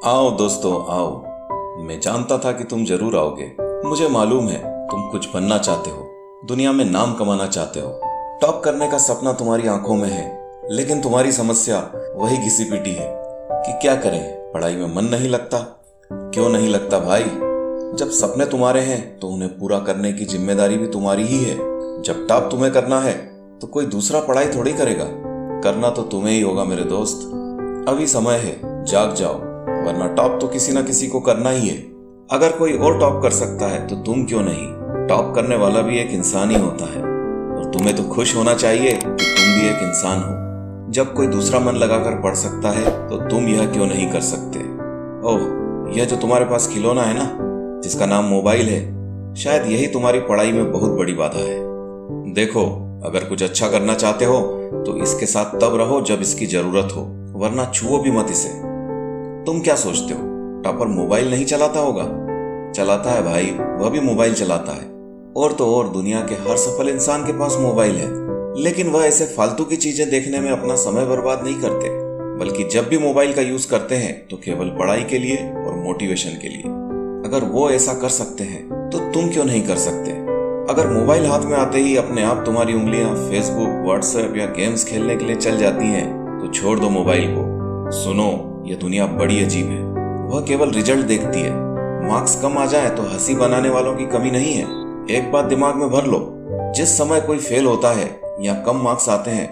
आओ दोस्तों आओ। मैं जानता था कि तुम जरूर आओगे। मुझे मालूम है तुम कुछ बनना चाहते हो, दुनिया में नाम कमाना चाहते हो। टॉप करने का सपना तुम्हारी आंखों में है, लेकिन तुम्हारी समस्या वही घिसी पिटी है कि क्या करें, पढ़ाई में मन नहीं लगता। क्यों नहीं लगता भाई? जब सपने तुम्हारे हैं तो उन्हें पूरा करने की जिम्मेदारी भी तुम्हारी ही है। जब टॉप तुम्हें करना है तो कोई दूसरा पढ़ाई थोड़ी करेगा, करना तो तुम्हें ही होगा मेरे दोस्त। अभी समय है, जाग जाओ, वरना टॉप तो किसी ना किसी को करना ही है। अगर कोई और टॉप कर सकता है तो तुम क्यों नहीं? टॉप करने वाला भी एक इंसान ही होता है और तुम्हें तो खुश होना चाहिए कि तुम भी एक इंसान हो। जब कोई दूसरा मन लगाकर पढ़ सकता है तो तुम यह क्यों नहीं कर सकते? ओह, यह जो तुम्हारे पास खिलौना है ना, जिसका नाम मोबाइल है, शायद यही तुम्हारी पढ़ाई में बहुत बड़ी बाधा है। देखो, अगर कुछ अच्छा करना चाहते हो तो इसके साथ तब रहो जब इसकी जरूरत हो, वरना छुओ भी मत इसे। तुम क्या सोचते हो टॉपर मोबाइल नहीं चलाता होगा? चलाता है भाई, वह भी मोबाइल चलाता है। और तो और दुनिया के हर सफल इंसान के पास मोबाइल है, लेकिन वह ऐसे फालतू की चीजें देखने में अपना समय बर्बाद नहीं करते, बल्कि जब भी मोबाइल का यूज करते हैं तो केवल पढ़ाई के लिए और मोटिवेशन के लिए। अगर वो ऐसा कर सकते हैं तो तुम क्यों नहीं कर सकते? अगर मोबाइल हाथ में आते ही अपने आप तुम्हारी उंगलियां फेसबुक, व्हाट्सएप या गेम्स खेलने के लिए चल जाती हैं, तो छोड़ दो मोबाइल को। सुनो, यह दुनिया बड़ी अजीब है। वह केवल रिजल्ट देखती है। मार्क्स कम आ जाए तो हंसी बनाने वालों की कमी नहीं है। एक बात दिमाग में भर लो, जिस समय कोई फेल होता है या कम मार्क्स आते हैं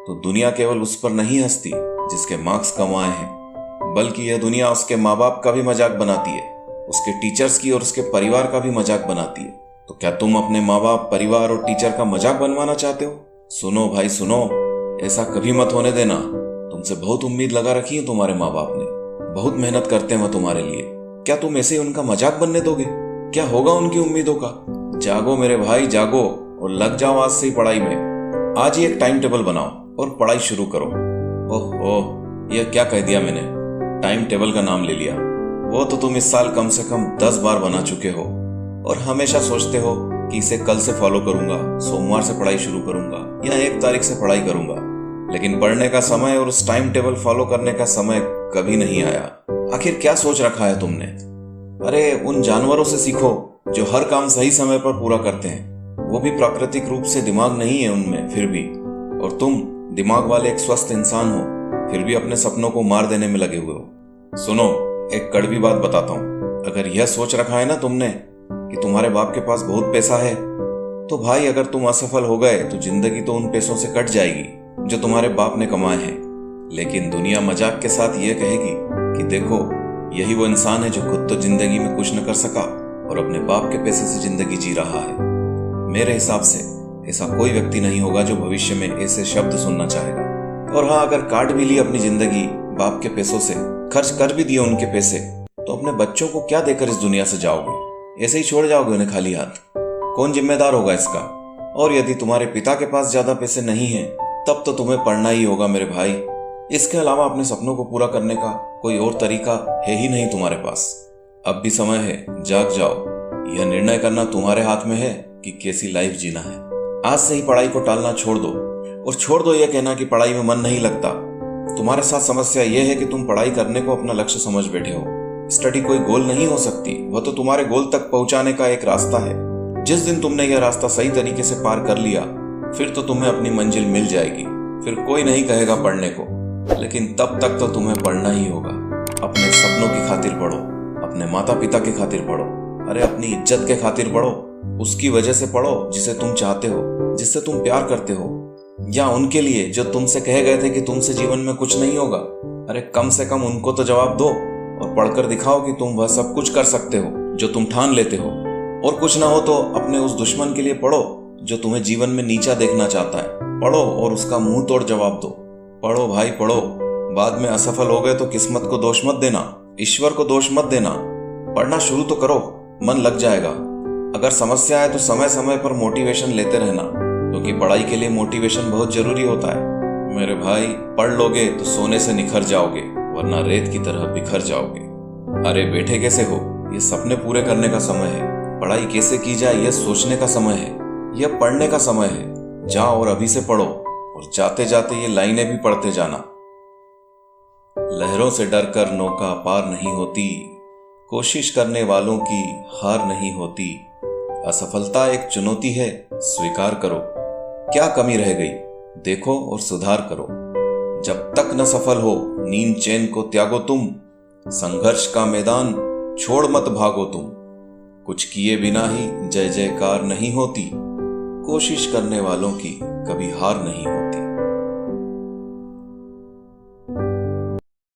तो दुनिया केवल उस पर नहीं हंसती जिसके मार्क्स कम आए हैं, बल्कि यह दुनिया उसके माँ बाप का भी मजाक बनाती है, उसके टीचर्स की और उसके परिवार का भी मजाक बनाती है। तो क्या तुम अपने माँ बाप, परिवार और टीचर का मजाक बनवाना चाहते हो? सुनो भाई सुनो, ऐसा कभी मत होने देना। तुमसे बहुत उम्मीद लगा रखी है तुम्हारे माँ बाप ने, बहुत मेहनत करते हैं वो तुम्हारे लिए। क्या तुम ऐसे ही उनका मजाक बनने दोगे? क्या होगा उनकी उम्मीदों का? जागो मेरे भाई, जागो और लग जाओ आज से ही पढ़ाई में। आज ही एक टाइम टेबल बनाओ और पढ़ाई शुरू करो। ओह, यह क्या कह दिया मैंने? टाइम टेबल का नाम ले लिया। वो तो तुम इस साल कम से कम 10 बार बना चुके हो और हमेशा सोचते हो कि इसे कल से फॉलो करूंगा, सोमवार से पढ़ाई शुरू करूंगा या 1 तारीख से पढ़ाई करूंगा, लेकिन पढ़ने का समय और उस टाइम टेबल फॉलो करने का समय कभी नहीं आया। आखिर क्या सोच रखा है तुमने? अरे उन जानवरों से सीखो जो हर काम सही समय पर पूरा करते हैं। वो भी प्राकृतिक रूप से दिमाग नहीं है उनमें फिर भी, और तुम दिमाग वाले एक स्वस्थ इंसान हो, फिर भी अपने सपनों को मार देने में लगे हुए हो। सुनो, एक कड़वी बात बताता हूँ। अगर यह सोच रखा है ना तुमने कि तुम्हारे बाप के पास बहुत पैसा है, तो भाई अगर तुम असफल हो गए तो जिंदगी तो उन पैसों से कट जाएगी जो तुम्हारे बाप ने कमाए हैं। लेकिन दुनिया मजाक के साथ यह कहेगी कि देखो, यही वो इंसान है जो खुद तो जिंदगी में कुछ न कर सका और अपने बाप के पैसे से जिंदगी जी रहा है। मेरे हिसाब से ऐसा कोई व्यक्ति नहीं होगा जो भविष्य में ऐसे शब्द सुनना चाहेगा। और हाँ, अगर काट भी ली अपनी जिंदगी बाप के पैसों से, खर्च कर भी दिए उनके पैसे, तो अपने बच्चों को क्या देकर इस दुनिया से जाओगे? ऐसे ही छोड़ जाओगे उन्हें खाली हाथ? कौन जिम्मेदार होगा इसका? और यदि तुम्हारे पिता के पास ज्यादा पैसे नहीं हैं, तब तो तुम्हें पढ़ना ही होगा मेरे भाई। इसके अलावा अपने सपनों को पूरा करने का कोई और तरीका है ही नहीं तुम्हारे पास। अब भी समय है, जाग जाओ। यह निर्णय करना तुम्हारे हाथ में है कि कैसी लाइफ जीना है। आज से ही पढ़ाई को टालना छोड़ दो और छोड़ दो यह कहना कि पढ़ाई में मन नहीं लगता। तुम्हारे साथ समस्या यह है कि तुम पढ़ाई करने को अपना लक्ष्य समझ बैठे हो। स्टडी कोई गोल नहीं हो सकती, वह तो तुम्हारे गोल तक पहुंचाने का एक रास्ता है। जिस दिन तुमने यह रास्ता सही तरीके से पार कर लिया, फिर तो तुम्हें अपनी मंजिल मिल जाएगी। फिर कोई नहीं कहेगा पढ़ने को, लेकिन तब तक तो तुम्हें पढ़ना ही होगा। अपने सपनों की खातिर पढ़ो, अपने माता पिता की खातिर पढ़ो, अरे अपनी इज्जत के खातिर पढ़ो। उसकी वजह से पढ़ो जिसे तुम चाहते हो, जिससे तुम प्यार करते हो, या उनके लिए जो तुमसे कहे गए थे कि तुमसे जीवन में कुछ नहीं होगा। अरे कम से कम उनको तो जवाब दो और पढ़कर दिखाओ कि तुम वह सब कुछ कर सकते हो जो तुम ठान लेते हो। और कुछ ना हो तो अपने उस दुश्मन के लिए पढ़ो जो तुम्हें जीवन में नीचा देखना चाहता है। पढ़ो और उसका मुंह तोड़ जवाब दो। पढ़ो भाई पढ़ो। बाद में असफल हो गए तो किस्मत को दोष मत देना, ईश्वर को दोष मत देना। पढ़ना शुरू तो करो, मन लग जाएगा। अगर समस्या है तो समय समय पर मोटिवेशन लेते रहना, क्योंकि पढ़ाई के लिए मोटिवेशन बहुत जरूरी होता है मेरे भाई। पढ़ लोगे तो सोने से निखर जाओगे, वरना रेत की तरह बिखर जाओगे। अरे बैठे कैसे हो? ये सपने पूरे करने का समय है। पढ़ाई कैसे की जाए यह सोचने का समय है। यह पढ़ने का समय है। जाओ और अभी से पढ़ो और जाते जाते ये लाइनें भी पढ़ते जाना। लहरों से डरकर नौका पार नहीं होती, कोशिश करने वालों की हार नहीं होती। असफलता एक चुनौती है, स्वीकार करो। क्या कमी रह गई, देखो और सुधार करो। जब तक न सफल हो, नींद चैन को त्यागो तुम। संघर्ष का मैदान छोड़ मत भागो तुम। कुछ किए बिना ही जय जयकार नहीं होती, कोशिश करने वालों की कभी हार नहीं होती।